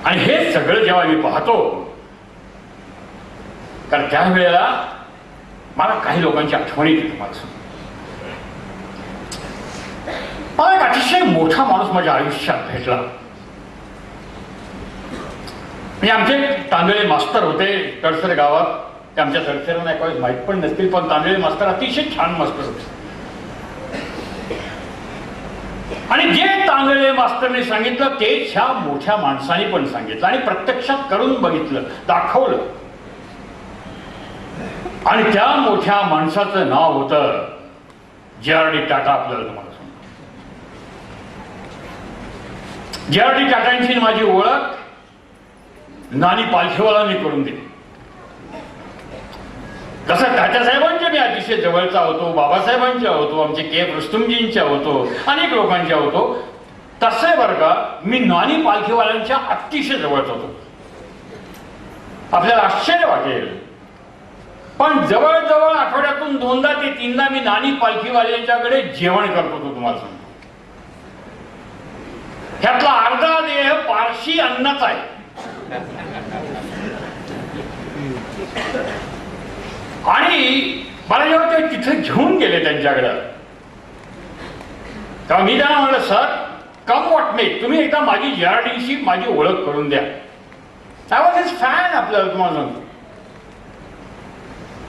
आणि हे सगळं जेव्हा मी पाहतो, कारण त्यावेळेला मला काही लोकांची आठवण येते. तुम्हाला मला एक अतिशय मोठा माणूस माझ्या आयुष्यात भेटला. म्हणजे आमचे तांदळे मास्तर होते तडसर गावात. ते आमच्या तडसरांना एका माहीत पण नसतील, पण तांदळे मास्तर अतिशय छान मास्तर होते. आणि जे तांदळे मास्तरने सांगितलं तेच ह्या मोठ्या माणसाने पण सांगितलं आणि प्रत्यक्षात करून बघितलं, दाखवलं. आणि त्या मोठ्या माणसाचं नाव होतं जे.आर.डी. टाटा. आपल्याला तुम्हाला सांगतो, जे.आर.डी. टाटांची माझी ओळख नानी पालखीवालांनी करून दिली. जसं तात्यासाहेबांच्या मी अतिशय जवळचा होतो, बाबासाहेबांच्या होतो, आमचे के.एफ. रुस्तुमजींच्या होतो, अनेक लोकांच्या होतो, तसे बरं का मी नानी पालखीवाल्यांच्या अतिशय जवळचा होतो. आपल्याला आश्चर्य वाटेल, पण जवळजवळ आठवड्यातून 2दा ते 3दा मी नानी पालखीवाल्यांच्याकडे जेवण करत होतो. तुम्हाला सांगतो, ह्यातला अर्धा देह पारशी अन्नाचा आहे. आणि मला जेव्हा ते तिथे घेऊन गेले त्यांच्याकडं, तेव्हा मी त्यांना म्हणलं, सर कम वॉट मे, तुम्ही एकदा माझी जे.आर.डी.शी माझी ओळख करून द्या. I was his fan. आपल्याला तुम्हाला सांगतो.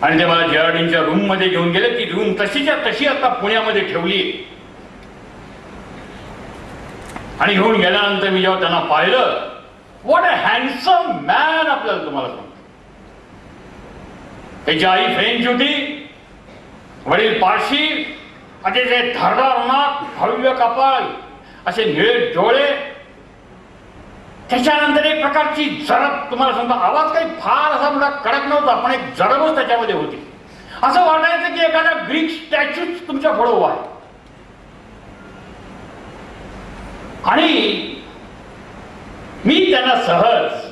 आणि ते मला जे.आर.डी.च्या रूम मध्ये घेऊन गेले. ती रूम तशीच्या तशी आता पुण्यामध्ये ठेवली. आणि घेऊन गेल्यानंतर मी जेव्हा त्यांना पाहिलं, व्हॉट अ हँडसम मॅन. आपल्याला तुम्हाला सांगतो, त्याची आई फ्रेंच होती, वडील पारशी, अतिशय धारदार नाक, भव्य कपाळ, असे निळे डोळे, त्याच्यानंतर एक प्रकारची जरब. तुम्हाला सांगतो, आवाज काही फार असा मोठा कडक नव्हता, पण एक जरबच त्याच्यामध्ये होती. असं वाटायचं की एखादा ग्रीक स्टॅच्यू तुमच्या पुढे उभा आहे. आणि मी त्यांना सहज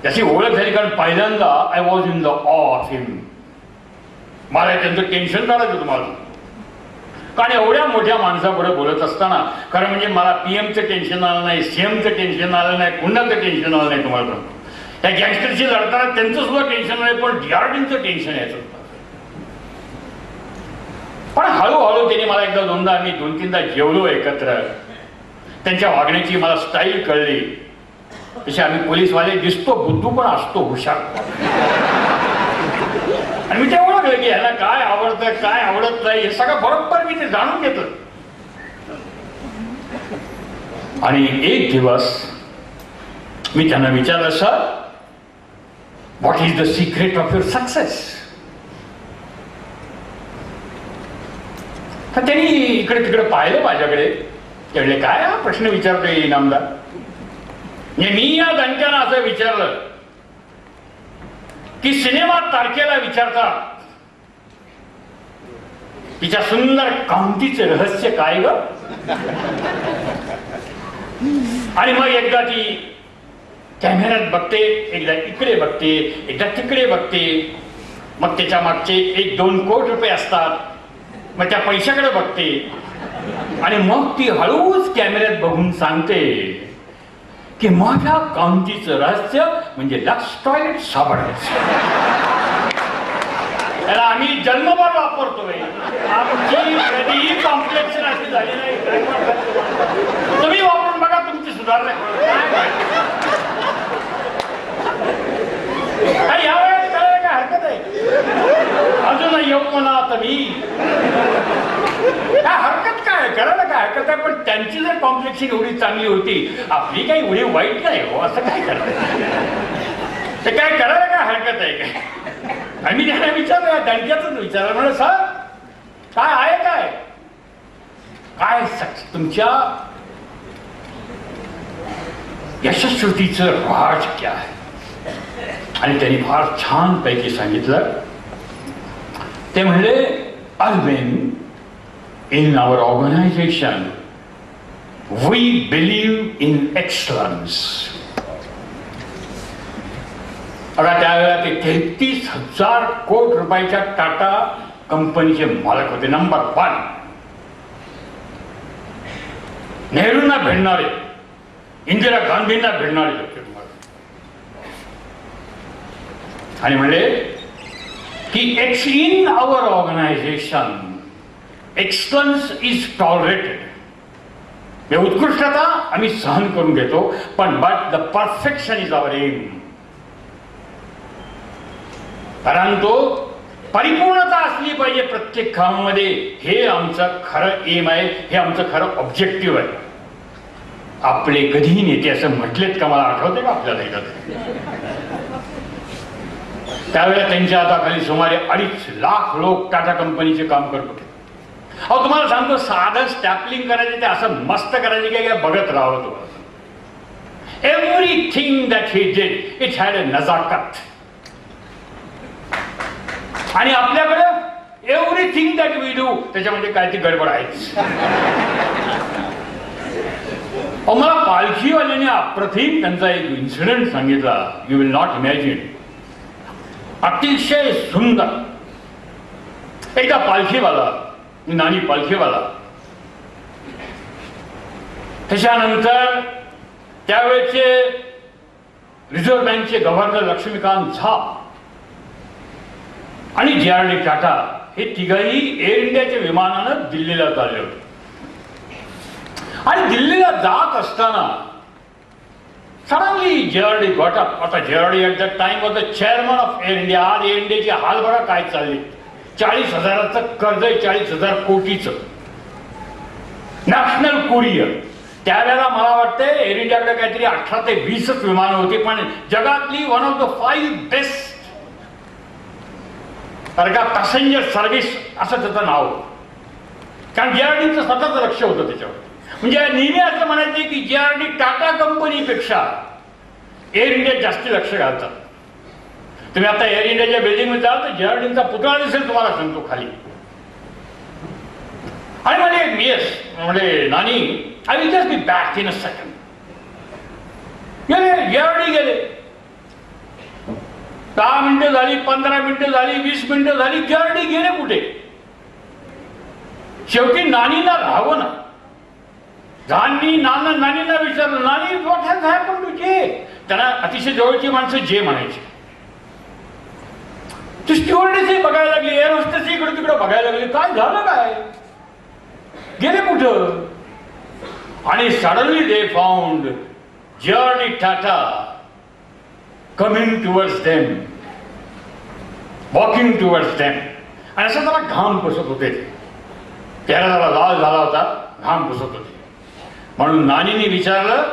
त्याची ओळख झाली, कारण पहिल्यांदा I was in the awe of him. मला त्यांचं टेन्शन काढायचं तुम्हाला, कारण एवढ्या मोठ्या माणसापुढे बोलत असताना खरं म्हणजे मला पीएमचं टेन्शन आलं नाही, सीएमचं टेन्शन आलं नाही, कुणाचं टेन्शन आलं नाही. तुम्हाला सांगतो, त्या गँगस्टरशी लढताना त्यांचं सुद्धा टेन्शन नाही, पण जे.आर.डी.चं टेन्शन यायचं होतं. पण हळूहळू त्यांनी मला एकदा 2दा, आम्ही 2-3दा जेवलो एकत्र. त्यांच्या वागण्याची मला स्टाईल कळली. तसे आम्ही पोलीसवाले दिसतो बुद्धू, पण असतो हुशार. आणि मी ते ओळखलं की ह्याला काय आवडतं काय आवडत नाही हे सगळं बरोबर मी ते जाणून घेतलं. आणि एक दिवस मी त्यांना विचारलं, sir what is the secret of your success. तर त्यांनी इकडे तिकडे पाहिलं माझ्याकडे. त्यावेळेला काय हा प्रश्न विचारतोय इनामदार. मी या दणक्यानं असं विचारलं की सिनेमात तारखेला विचारतात तिच्या सुंदर कांतीचे रहस्य काय ग. आणि मग एकदा ती कॅमेऱ्यात बघते, एकदा इकडे बघते, एकदा तिकडे बघते. मग त्याच्या मागचे 1-2 कोटी रुपये असतात. मग त्या पैशाकडे बघते आणि मग ती हळूच कॅमेऱ्यात बघून सांगते की माझ्या कांतीचं रहस्य म्हणजे लक्स टॉयलेट साबण. त्याला आम्ही जन्मभर वापरतोय. आमची कधीही कॉम्प्लेक्शन अशी झाली नाही. तुम्ही वापरून बघा, तुमची सुधारणा. यावेळेस करायला काय हरकत आहे. अजून येऊ म्हणा तुम्ही, काय हरकत काय, करायला काय हरकत आहे. पण त्यांची जर कॉम्प्लेक्शन एवढी चांगली होती, आपली काही एवढी वाईट नाही हो. असं काय करत ते, काय करायला काय हरकत आहे काय. आणि मी त्यांना विचारलं, दणक्याच विचारलं, म्हणलं सर काय आहे काय काय तुमच्या यशस्वीतीचं राज क्या आहे. आणि त्यांनी फार छान पैकी सांगितलं. ते म्हणले, अल्विन, in our organization we believe in excellence. आता त्यावेळेला ते 33,000 कोटी रुपयाच्या टाटा कंपनीचे मालक होते, नंबर 1. नेहरूंना भेटणारे, इंदिरा गांधींना भेटणारे लक्ष तुम्हाला. आणि म्हणले की in our organization excellence is tolerated. उत्कृष्टता आम्ही सहन करून घेतो, पण but the perfection is our aim. परंतु परिपूर्णता असली पाहिजे प्रत्येक कामामध्ये, हे आमचं खरं एम आहे, हे आमचं खरं ऑब्जेक्टिव्ह आहे. आपले कधीही नेते असं म्हटलेत का? मला आठवते का आपल्याला एकदा? त्यावेळेला त्यांच्या हाताखाली सुमारे 2.5 लाख लोक टाटा कंपनीचे काम करत होते. अहो तुम्हाला सांगतो, साधं स्टॅपलिंग करायचे ते असं मस्त करायचे की बघत राहावं तुम्हाला. Everything that he did it had a नजाकत. आणि आपल्याकडे एव्हरीथिंग दॅट वी डू त्याच्यामध्ये काय ती गडबड आहेच. मला पालखीवाल्याने अप्रतिम त्यांचा एक इन्सिडेंट सांगितला. You will not imagine. अतिशय सुंदर. एकदा पालखीवाला, नानी पालखीवाला, त्याच्यानंतर त्यावेळेचे रिझर्व्ह बँकचे गव्हर्नर लक्ष्मीकांत झा आणि जे.आर.डी. टाटा हे तिघही एअर इंडियाच्या विमानानं दिल्लीला चालले होते. आणि दिल्लीला जात असताना सडनली जे.आर.डी. Got up. आता JRD. At that time was the chairman of Air India. आज एअर इंडियाची हाल बघा काय चालली. 40,000चं कर्ज आहे, 40,000 कोटीचं. National courier. त्यावेळेला मला वाटतं एअर इंडियाकडे काहीतरी 18 ते 20च विमानं होती, पण जगातली one of the 5 best passenger service असं त्याचं नाव. कारण जे.आर.डीचं स्वतःच लक्ष होतं त्याच्यावर. म्हणजे नेहमी असं म्हणायचे की जे.आर.डी. टाटा कंपनीपेक्षा एअर इंडिया जास्ती लक्ष घालतात. तुम्ही आता एअर इंडियाच्या बिल्डिंगमध्ये जाल तर जे.आर.डीचा पुतळा दिसेल तुम्हाला, सांगतो खाली. आणि म्हणजे येस म्हणजे नानी, I will just be back in a second. गेले जे.आर.डी. गेले. 10 मिनिटं झाली, 15 मिनिटं झाली, 20 मिनिटं झाली, जे.आर.डी. गेले कुठे? शेवटी नानीला राहावं ना. नानींना विचारलं, नानी व्हॉट हॅज हॅपन्ड टू जे? त्यांना अतिशय जवळची माणसं जे म्हणायची. ती स्टुअर्डेसही बघायला लागली, एअर होस्टेस इकडे तिकडे बघायला लागली, काय झालं, काय गेले कुठं? आणि suddenly they found JRD. Tata coming towards them, walking towards them. आणि असं त्याला घाम पुसत होते. चेहरा जरा लाल झाला होता, घाम पुसत होते. म्हणून नानीने विचारलं,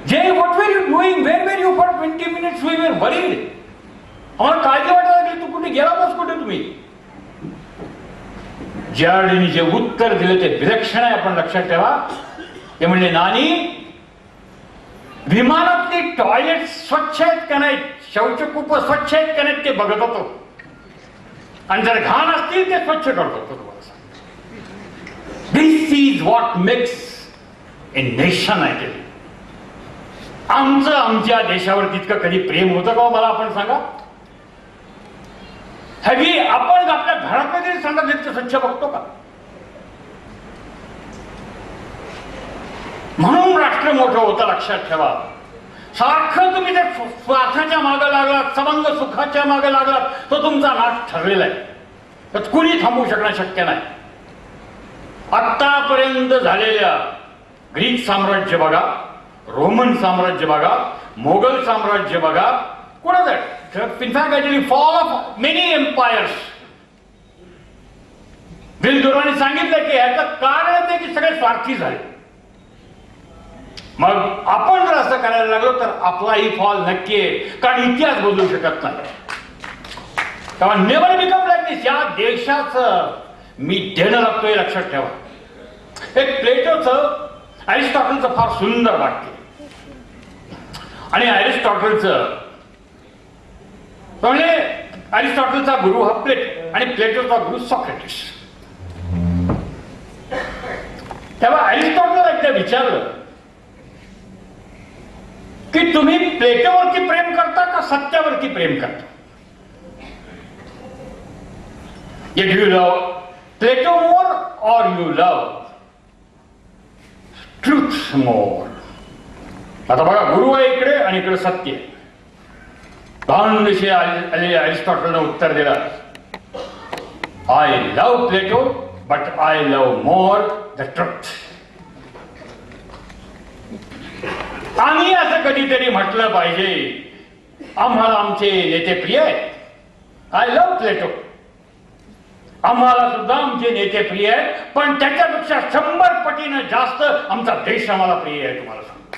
जे what were you doing, where were you for 20 minutes, we were worried. आम्हाला काळजी वाटायला लागली, तू कुठे गेला बस, कुठे तुम्ही? जे.आर.डीने जे उत्तर दिले ते विलक्षण आहे, आपण लक्षात ठेवा. ते म्हणले, नानी विमानातली टॉयलेट स्वच्छ आहेत का नाही, शौचकूप स्वच्छ आहेत का नाही ते बघत होतो, आणि जर घाण असतील ते स्वच्छ करतो. This is what makes a nation. आहे आमच्या देशावर तितकं कधी प्रेम होतं का मला आपण सांगा? हवी आपण आपल्या घरात वगैरे संडास इतकं स्वच्छ बघतो का? म्हणून राष्ट्र मोठं होतं, लक्षात ठेवा. सारखं तुम्ही त्या स्वार्थाच्या मागे लागलात, सबंध सुखाच्या मागे लागलात, तो तुमचा नाश ठरलेला आहे. तर कुणी थांबवू शकणं शक्य नाही. आतापर्यंत झालेल्या ग्रीक साम्राज्य बघा, रोमन साम्राज्य बघा, मोगल साम्राज्य बघा, कोणाचं in fact fall of many empires. दिलदुराने सांगितलं की ह्याचं कारण ते की सगळे स्वार्थी झाले. मग आपण जर असं करायला लागलो तर आपलाही फॉल नक्की आहे, कारण इतिहास बदलू शकत नाही. तेव्हा नेव्हर बिकम लाईक दिस. या देशाचं मी देणं लागतोय, लक्षात ठेवा. एक प्लेटोचं अरिस्टॉटलचं फार सुंदर वाक्य, आणि अरिस्टॉटलचं म्हणजे अरिस्टॉटलचा गुरु हा प्लेटो आणि प्लेटोचा गुरु सॉक्रेटिस. तेव्हा अरिस्टॉटलला एकदा विचारलं की तुम्ही प्लेटोवरती प्रेम करता का सत्यावरती प्रेम करता? Yet you love Plato more or you love truth more? आता बघा, गुरु आहे इकडे आणि इकडे सत्य आहे. लहानशी अरिस्टॉटलनं उत्तर दिलं, I love Plato but I love more the truth. आम्ही असं कधीतरी म्हटलं पाहिजे, आम्हाला आमचे नेते प्रिय आहेत. आय लव्ह प्लेटो, आम्हाला सुद्धा आमचे नेते प्रिय आहेत, पण त्याच्यापेक्षा 100 पटीनं जास्त आमचा देश आम्हाला प्रिय आहे. तुम्हाला सांगतो,